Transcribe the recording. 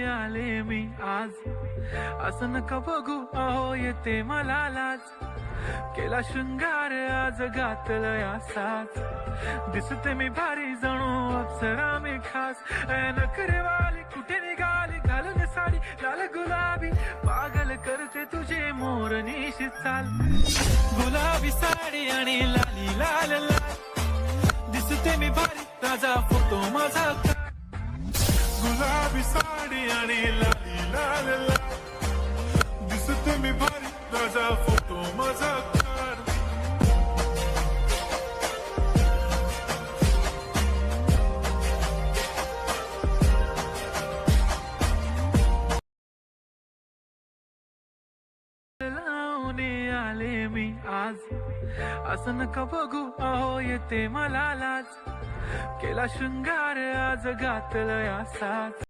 आले मी आज, असं नका बघू अहो येते मला लाज, केला शृंगार आज घातलं असाच, दिसते मी भारी जणू अप्सरा मी खास, नखरेवाली कुठे निघाली घालून साडी लाल गुलाबी, पागल करते तुझे मोरनीशी चाल, गुलाबी साडी आणि लाली लाल लाल, दिसते मी भारी ताजा फोटो माझा, गुलाबी साडी आणि लाली लाल लाल, दिसते मी भारी ताजा फोटो माझा काढ. लावणे आले मी आज, असं नका बघू अहो येते मला लाज, केला शृंगार आज घातलं असाच.